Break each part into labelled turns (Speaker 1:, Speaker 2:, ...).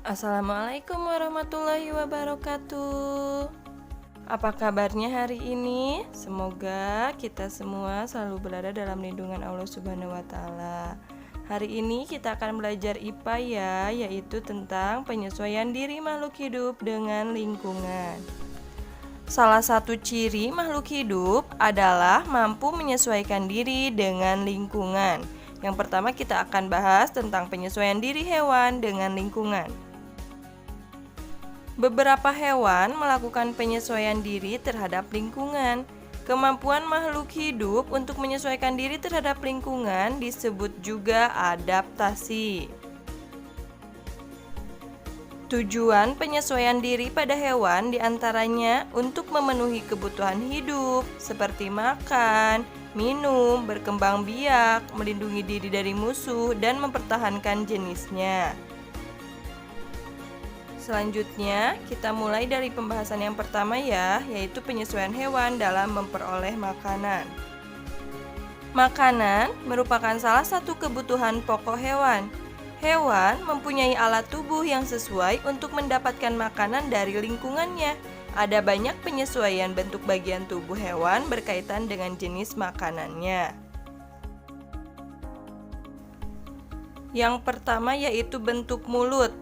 Speaker 1: Assalamualaikum warahmatullahi wabarakatuh. Apa kabarnya hari ini? Semoga kita semua selalu berada dalam lindungan Allah Subhanahu wa Ta'ala. Hari ini kita akan belajar IPA ya, yaitu tentang penyesuaian diri makhluk hidup dengan lingkungan. Salah satu ciri makhluk hidup adalah mampu menyesuaikan diri dengan lingkungan. Yang pertama kita akan bahas tentang penyesuaian diri hewan dengan lingkungan. Beberapa hewan melakukan penyesuaian diri terhadap lingkungan. Kemampuan makhluk hidup untuk menyesuaikan diri terhadap lingkungan disebut juga adaptasi. Tujuan penyesuaian diri pada hewan diantaranya untuk memenuhi kebutuhan hidup seperti makan, minum, berkembang biak, melindungi diri dari musuh, dan mempertahankan jenisnya. Selanjutnya, kita mulai dari pembahasan yang pertama ya, yaitu penyesuaian hewan dalam memperoleh makanan. Makanan merupakan salah satu kebutuhan pokok hewan. Hewan mempunyai alat tubuh yang sesuai untuk mendapatkan makanan dari lingkungannya. Ada banyak penyesuaian bentuk bagian tubuh hewan berkaitan dengan jenis makanannya. Yang pertama yaitu bentuk mulut.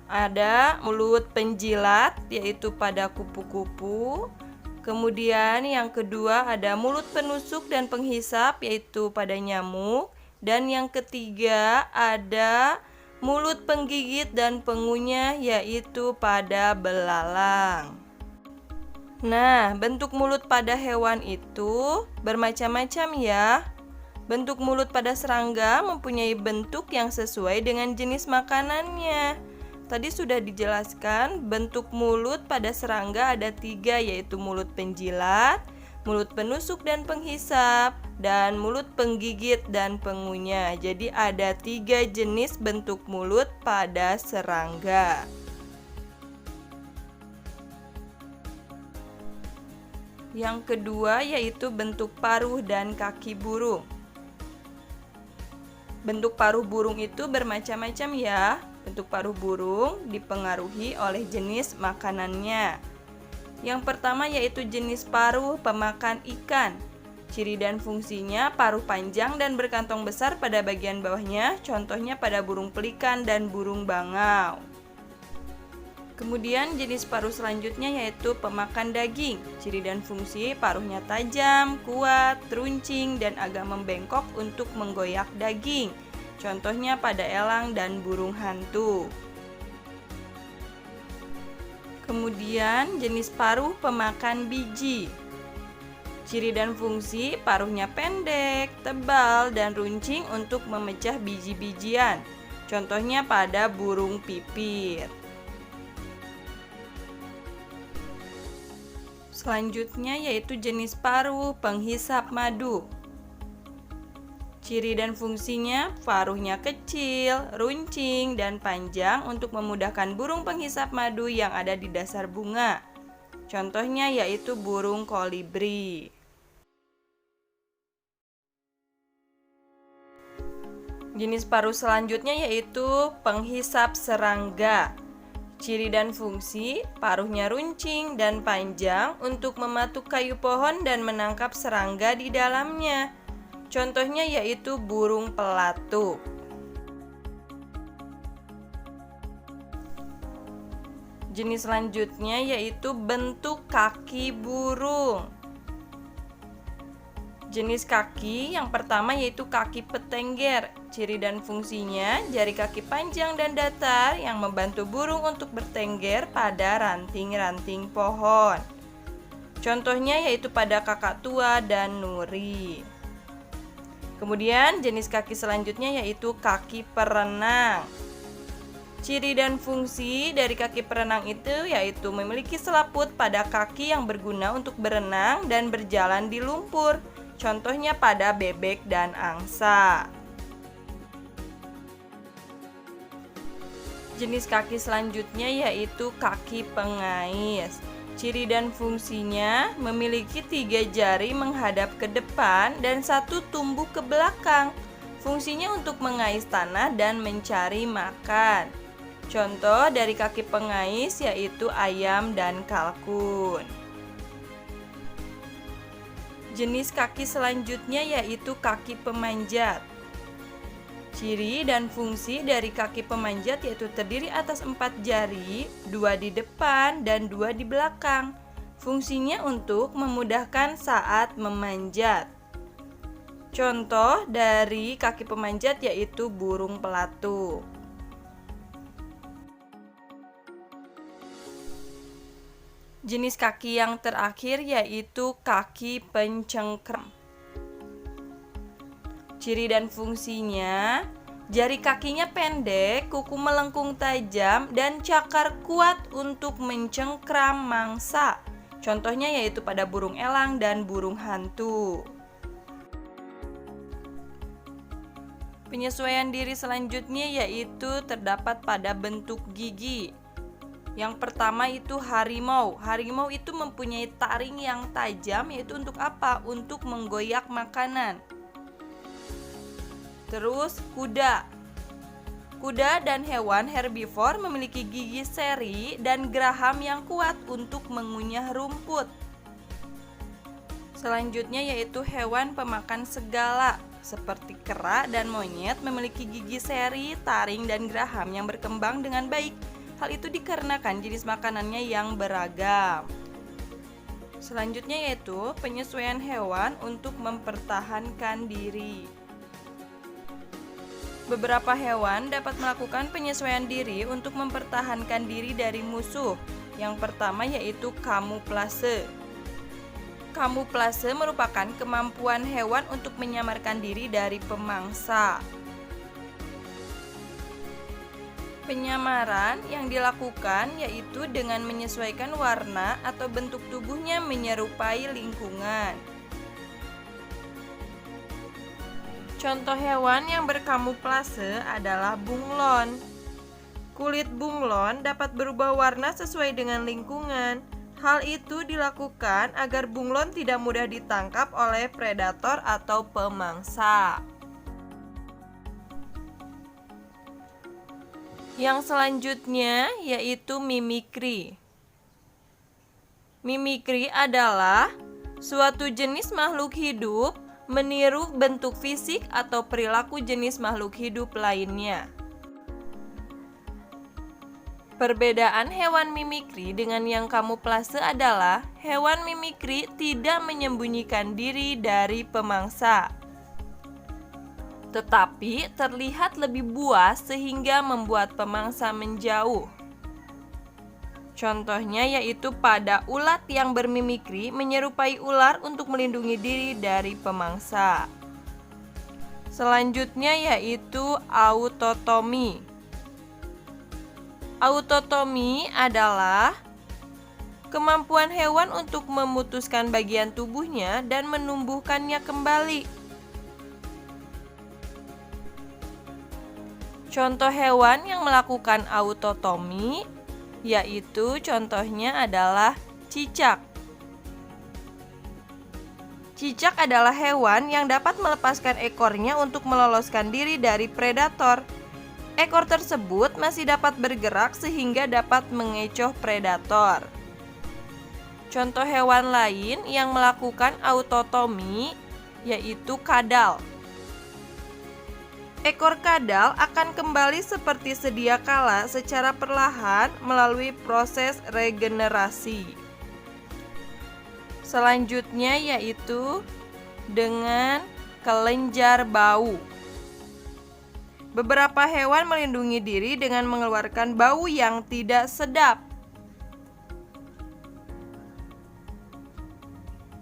Speaker 1: Ada mulut penjilat, yaitu pada kupu-kupu. Kemudian yang kedua ada mulut penusuk dan penghisap, yaitu pada nyamuk. Dan yang ketiga ada mulut penggigit dan pengunyah, yaitu pada belalang. Nah, bentuk mulut pada hewan itu bermacam-macam ya. Bentuk mulut pada serangga mempunyai bentuk yang sesuai dengan jenis makanannya. Tadi sudah dijelaskan, bentuk mulut pada serangga ada 3, yaitu mulut penjilat, mulut penusuk dan penghisap, dan mulut penggigit dan pengunyah. Jadi ada 3 jenis bentuk mulut pada serangga. Yang kedua yaitu bentuk paruh dan kaki burung. Bentuk paruh burung itu bermacam-macam ya. Bentuk paruh burung dipengaruhi oleh jenis makanannya. Yang pertama yaitu jenis paruh pemakan ikan. Ciri dan fungsinya paruh panjang dan berkantong besar pada bagian bawahnya, contohnya pada burung pelikan dan burung bangau. Kemudian jenis paruh selanjutnya yaitu pemakan daging. Ciri dan fungsi paruhnya tajam, kuat, runcing, dan agak membengkok untuk menggoyak daging. Contohnya pada elang dan burung hantu. Kemudian jenis paruh pemakan biji. Ciri dan fungsi paruhnya pendek, tebal, dan runcing untuk memecah biji-bijian. Contohnya pada burung pipit. Selanjutnya yaitu jenis paruh penghisap madu. Ciri dan fungsinya paruhnya kecil, runcing, dan panjang untuk memudahkan burung penghisap madu yang ada di dasar bunga. Contohnya yaitu burung kolibri. Jenis paruh selanjutnya yaitu penghisap serangga. Ciri dan fungsi, paruhnya runcing dan panjang untuk mematuk kayu pohon dan menangkap serangga di dalamnya. Contohnya yaitu burung pelatuk. Jenis selanjutnya yaitu bentuk kaki burung. Jenis kaki yang pertama yaitu kaki petengger. Ciri dan fungsinya jari kaki panjang dan datar yang membantu burung untuk bertengger pada ranting-ranting pohon. Contohnya yaitu pada kakak tua dan nuri. Kemudian jenis kaki selanjutnya yaitu kaki perenang. Ciri dan fungsi dari kaki perenang itu yaitu memiliki selaput pada kaki yang berguna untuk berenang dan berjalan di lumpur. Contohnya pada bebek dan angsa. Jenis kaki selanjutnya yaitu kaki pengais. Ciri dan fungsinya memiliki 3 jari menghadap ke depan dan 1 tumbuh ke belakang. Fungsinya untuk mengais tanah dan mencari makan. Contoh dari kaki pengais yaitu ayam dan kalkun. Jenis kaki selanjutnya yaitu kaki pemanjat. Ciri dan fungsi dari kaki pemanjat yaitu terdiri atas 4 jari, 2 di depan dan 2 di belakang. Fungsinya untuk memudahkan saat memanjat. Contoh dari kaki pemanjat yaitu burung pelatuk. Jenis kaki yang terakhir yaitu kaki pencengkram. Ciri dan fungsinya, jari kakinya pendek, kuku melengkung tajam, dan cakar kuat untuk mencengkram mangsa. Contohnya yaitu pada burung elang dan burung hantu. Penyesuaian diri selanjutnya yaitu terdapat pada bentuk gigi. Yang pertama itu harimau. Harimau itu mempunyai taring yang tajam, yaitu untuk apa? Untuk menggoyak makanan. Terus kuda. Kuda dan hewan herbivor memiliki gigi seri dan geraham yang kuat untuk mengunyah rumput. Selanjutnya yaitu hewan pemakan segala. Seperti kera dan monyet memiliki gigi seri, taring, dan geraham yang berkembang dengan baik. Hal itu dikarenakan jenis makanannya yang beragam. Selanjutnya yaitu penyesuaian hewan untuk mempertahankan diri. Beberapa hewan dapat melakukan penyesuaian diri untuk mempertahankan diri dari musuh. Yang pertama yaitu kamuflase. Kamuflase merupakan kemampuan hewan untuk menyamarkan diri dari pemangsa. Penyamaran yang dilakukan yaitu dengan menyesuaikan warna atau bentuk tubuhnya menyerupai lingkungan. Contoh hewan yang berkamuflase adalah bunglon. Kulit bunglon dapat berubah warna sesuai dengan lingkungan. Hal itu dilakukan agar bunglon tidak mudah ditangkap oleh predator atau pemangsa. Yang selanjutnya yaitu mimikri. Mimikri adalah suatu jenis makhluk hidup meniru bentuk fisik atau perilaku jenis makhluk hidup lainnya. Perbedaan hewan mimikri dengan yang kamuflase adalah hewan mimikri tidak menyembunyikan diri dari pemangsa, tetapi terlihat lebih buas sehingga membuat pemangsa menjauh. Contohnya yaitu pada ulat yang bermimikri menyerupai ular untuk melindungi diri dari pemangsa. Selanjutnya yaitu autotomi. Autotomi adalah kemampuan hewan untuk memutuskan bagian tubuhnya dan menumbuhkannya kembali. Contoh hewan yang melakukan autotomi yaitu contohnya adalah cicak. Cicak adalah hewan yang dapat melepaskan ekornya untuk meloloskan diri dari predator. Ekor tersebut masih dapat bergerak sehingga dapat mengecoh predator. Contoh hewan lain yang melakukan autotomi yaitu kadal. Ekor kadal akan kembali seperti sedia kala secara perlahan melalui proses regenerasi. Selanjutnya yaitu dengan kelenjar bau. Beberapa hewan melindungi diri dengan mengeluarkan bau yang tidak sedap.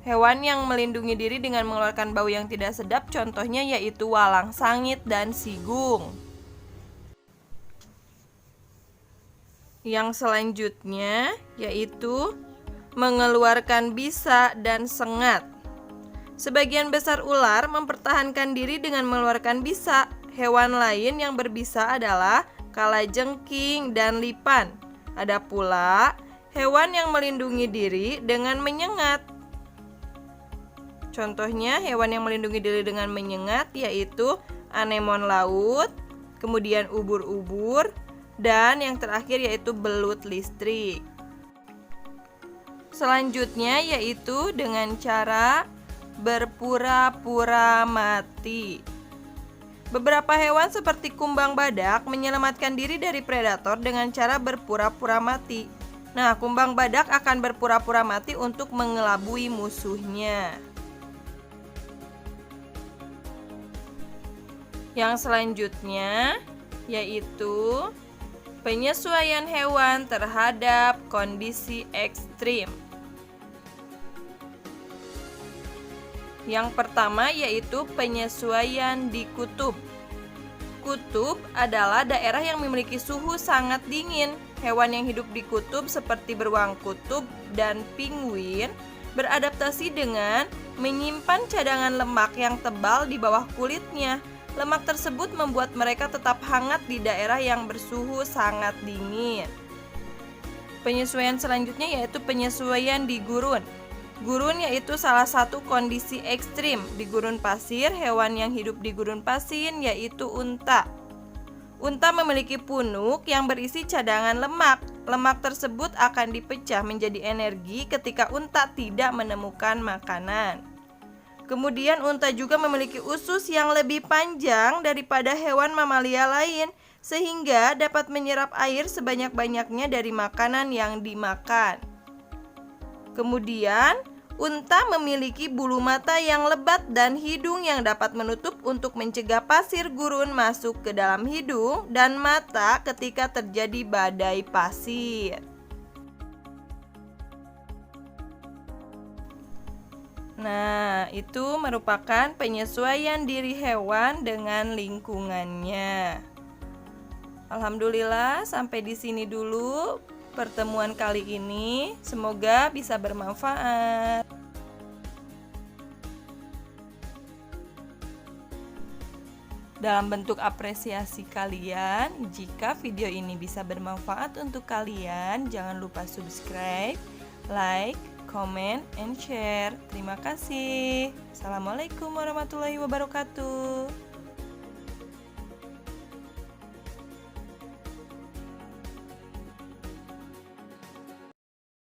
Speaker 1: Hewan yang melindungi diri dengan mengeluarkan bau yang tidak sedap contohnya yaitu walang sangit dan sigung. Yang selanjutnya yaitu mengeluarkan bisa dan sengat. Sebagian besar ular mempertahankan diri dengan mengeluarkan bisa. Hewan lain yang berbisa adalah kalajengking dan lipan. Ada pula hewan yang melindungi diri dengan menyengat. Contohnya hewan yang melindungi diri dengan menyengat yaitu anemon laut, kemudian ubur-ubur, Dan yang terakhir yaitu belut listrik. Selanjutnya yaitu dengan cara berpura-pura mati. Beberapa hewan seperti kumbang badak menyelamatkan diri dari predator dengan cara berpura-pura mati. Nah, kumbang badak akan berpura-pura mati untuk mengelabui musuhnya. Yang selanjutnya yaitu penyesuaian hewan terhadap kondisi ekstrim. Yang pertama yaitu penyesuaian di kutub. Kutub adalah daerah yang memiliki suhu sangat dingin. Hewan yang hidup di kutub seperti beruang kutub dan penguin beradaptasi dengan menyimpan cadangan lemak yang tebal di bawah kulitnya. Lemak tersebut membuat mereka tetap hangat di daerah yang bersuhu sangat dingin. Penyesuaian selanjutnya yaitu penyesuaian di gurun. Gurun yaitu salah satu kondisi ekstrim. Di gurun pasir, hewan yang hidup di gurun pasir yaitu unta. Unta memiliki punuk yang berisi cadangan lemak. Lemak tersebut akan dipecah menjadi energi ketika unta tidak menemukan makanan. Kemudian unta juga memiliki usus yang lebih panjang daripada hewan mamalia lain, sehingga dapat menyerap air sebanyak-banyaknya dari makanan yang dimakan. Kemudian, unta memiliki bulu mata yang lebat dan hidung yang dapat menutup untuk mencegah pasir gurun masuk ke dalam hidung dan mata ketika terjadi badai pasir. Nah, itu merupakan penyesuaian diri hewan dengan lingkungannya. Alhamdulillah, sampai di sini dulu pertemuan kali ini. Semoga bisa bermanfaat. Dalam bentuk apresiasi kalian, jika video ini bisa bermanfaat untuk kalian, jangan lupa subscribe, like, comment, and share. Terima kasih. Assalamualaikum warahmatullahi wabarakatuh.